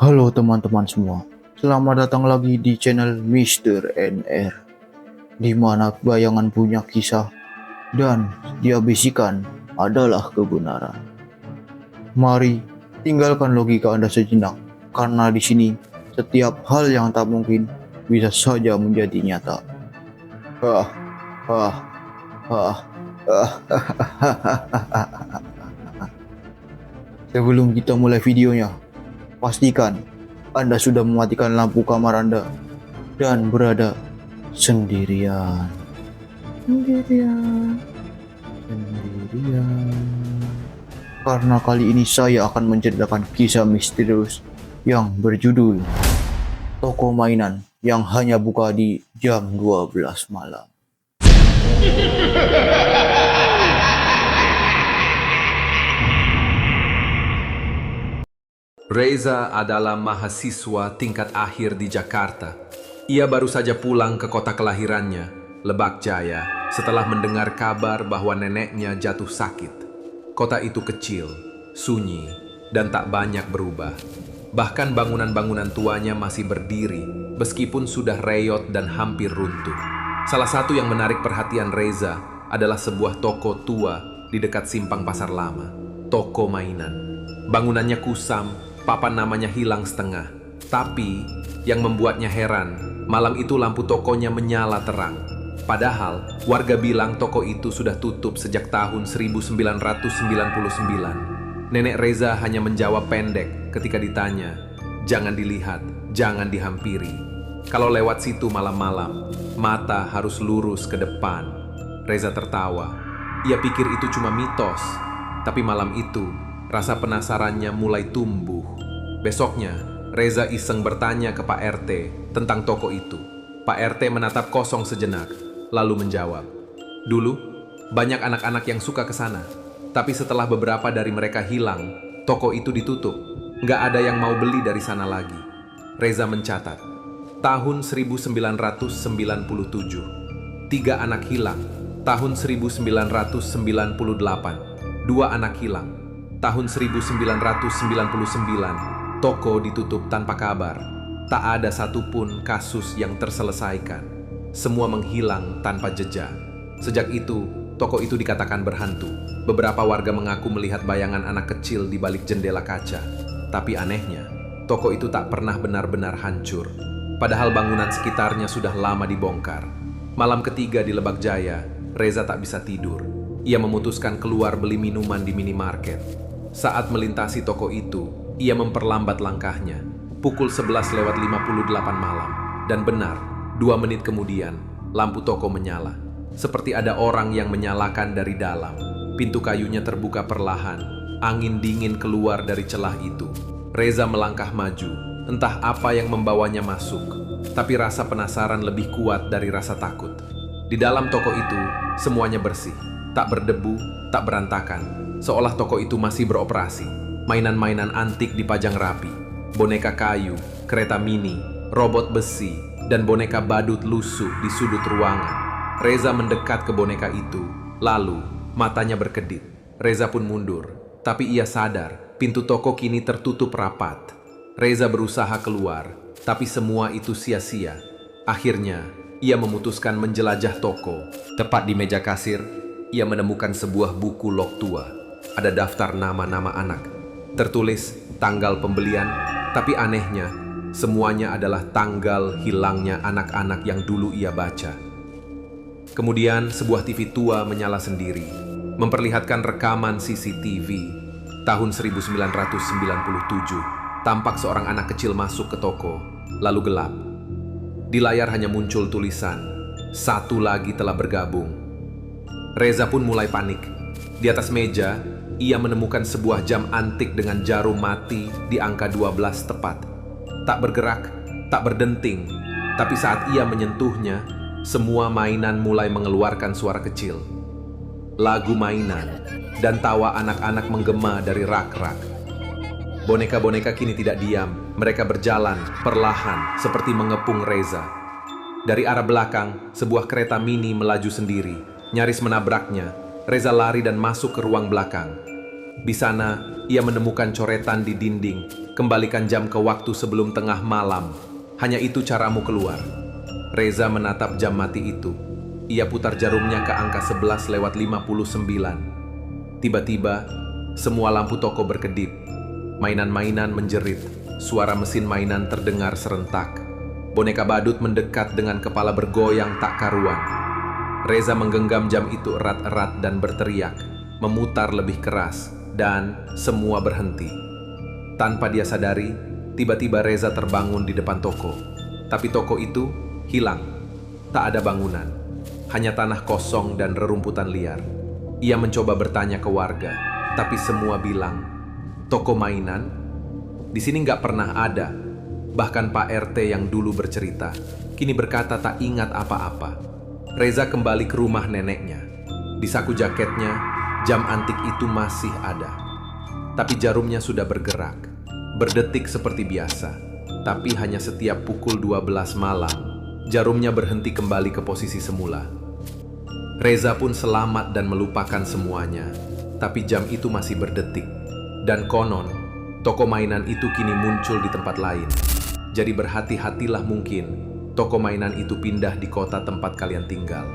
Halo teman-teman semua, selamat datang lagi di channel Mr. NR, di mana bayangan punya kisah dan dia bisikan adalah kebenaran. Mari tinggalkan logika Anda sejenak, karena di sini setiap hal yang tak mungkin bisa saja menjadi nyata. Hah, hah, hah, hah. Sebelum kita mulai videonya, pastikan Anda sudah mematikan lampu kamar Anda dan berada sendirian. Sendirian. Karena kali ini saya akan menceritakan kisah misterius yang berjudul Toko Mainan yang hanya buka di jam 12 malam. Reza adalah mahasiswa tingkat akhir di Jakarta. Ia baru saja pulang ke kota kelahirannya, Lebak Jaya, setelah mendengar kabar bahwa neneknya jatuh sakit. Kota itu kecil, sunyi, dan tak banyak berubah. Bahkan bangunan-bangunan tuanya masih berdiri, meskipun sudah reyot dan hampir runtuh. Salah satu yang menarik perhatian Reza adalah sebuah toko tua di dekat simpang pasar lama, toko mainan. Bangunannya kusam, papan namanya hilang setengah. Tapi, yang membuatnya heran, malam itu lampu tokonya menyala terang. Padahal, warga bilang toko itu sudah tutup sejak tahun 1999. Nenek Reza hanya menjawab pendek ketika ditanya, "Jangan dilihat, jangan dihampiri. Kalau lewat situ malam-malam, mata harus lurus ke depan." Reza tertawa. Ia pikir itu cuma mitos. Tapi malam itu, rasa penasarannya mulai tumbuh. Besoknya, Reza iseng bertanya ke Pak RT tentang toko itu. Pak RT menatap kosong sejenak, lalu menjawab, "Dulu, banyak anak-anak yang suka ke sana. Tapi setelah beberapa dari mereka hilang, toko itu ditutup. Nggak ada yang mau beli dari sana lagi." Reza mencatat, tahun 1997, 3 anak hilang. Tahun 1998, 2 anak hilang. Tahun 1999, toko ditutup tanpa kabar. Tak ada satupun kasus yang terselesaikan. Semua menghilang tanpa jejak. Sejak itu, toko itu dikatakan berhantu. Beberapa warga mengaku melihat bayangan anak kecil di balik jendela kaca. Tapi anehnya, toko itu tak pernah benar-benar hancur. Padahal bangunan sekitarnya sudah lama dibongkar. Malam ketiga di Lebak Jaya, Reza tak bisa tidur. Ia memutuskan keluar beli minuman di minimarket. Saat melintasi toko itu, ia memperlambat langkahnya. Pukul 11:58 malam. Dan benar, 2 menit kemudian, lampu toko menyala. Seperti ada orang yang menyalakan dari dalam. Pintu kayunya terbuka perlahan. Angin dingin keluar dari celah itu. Reza melangkah maju. Entah apa yang membawanya masuk. Tapi rasa penasaran lebih kuat dari rasa takut. Di dalam toko itu, semuanya bersih. Tak berdebu, tak berantakan. Seolah toko itu masih beroperasi. Mainan-mainan antik dipajang rapi. Boneka kayu, kereta mini, robot besi, dan boneka badut lusuh di sudut ruangan. Reza mendekat ke boneka itu. Lalu, matanya berkedip. Reza pun mundur. Tapi ia sadar, pintu toko kini tertutup rapat. Reza berusaha keluar, tapi semua itu sia-sia. Akhirnya, ia memutuskan menjelajah toko. Tepat di meja kasir, ia menemukan sebuah buku log tua. Ada daftar nama-nama anak. Tertulis tanggal pembelian, tapi anehnya, semuanya adalah tanggal hilangnya anak-anak yang dulu ia baca. Kemudian sebuah TV tua menyala sendiri, memperlihatkan rekaman CCTV. Tahun 1997, tampak seorang anak kecil masuk ke toko, lalu gelap. Di layar hanya muncul tulisan, "Satu lagi telah bergabung." Reza pun mulai panik. Di atas meja, ia menemukan sebuah jam antik dengan jarum mati di angka 12 tepat. Tak bergerak, tak berdenting, tapi saat ia menyentuhnya, semua mainan mulai mengeluarkan suara kecil. Lagu mainan dan tawa anak-anak menggema dari rak-rak. Boneka-boneka kini tidak diam, mereka berjalan perlahan seperti mengepung Reza. Dari arah belakang, sebuah kereta mini melaju sendiri, nyaris menabraknya. Reza lari dan masuk ke ruang belakang. Di sana, Ia menemukan coretan di dinding. Kembalikan jam ke waktu sebelum tengah malam. Hanya itu caramu keluar. Reza menatap jam mati itu. Ia putar jarumnya ke angka 11:59. Tiba-tiba, semua lampu toko berkedip. Mainan-mainan menjerit. Suara mesin mainan terdengar serentak. Boneka badut mendekat dengan kepala bergoyang tak karuan. Reza menggenggam jam itu erat-erat dan berteriak, memutar lebih keras, dan semua berhenti. Tanpa dia sadari, tiba-tiba Reza terbangun di depan toko. Tapi toko itu hilang. Tak ada bangunan, hanya tanah kosong dan rerumputan liar. Ia mencoba bertanya ke warga, tapi semua bilang, toko mainan? Di sini nggak pernah ada. Bahkan Pak RT yang dulu bercerita, kini berkata tak ingat apa-apa. Reza kembali ke rumah neneknya. Di saku jaketnya, jam antik itu masih ada. Tapi jarumnya sudah bergerak, berdetik seperti biasa. Tapi hanya setiap pukul 12 malam, jarumnya berhenti kembali ke posisi semula. Reza pun selamat dan melupakan semuanya. Tapi jam itu masih berdetik. Dan konon, toko mainan itu kini muncul di tempat lain. Jadi berhati-hatilah mungkin, toko mainan itu pindah di kota tempat kalian tinggal.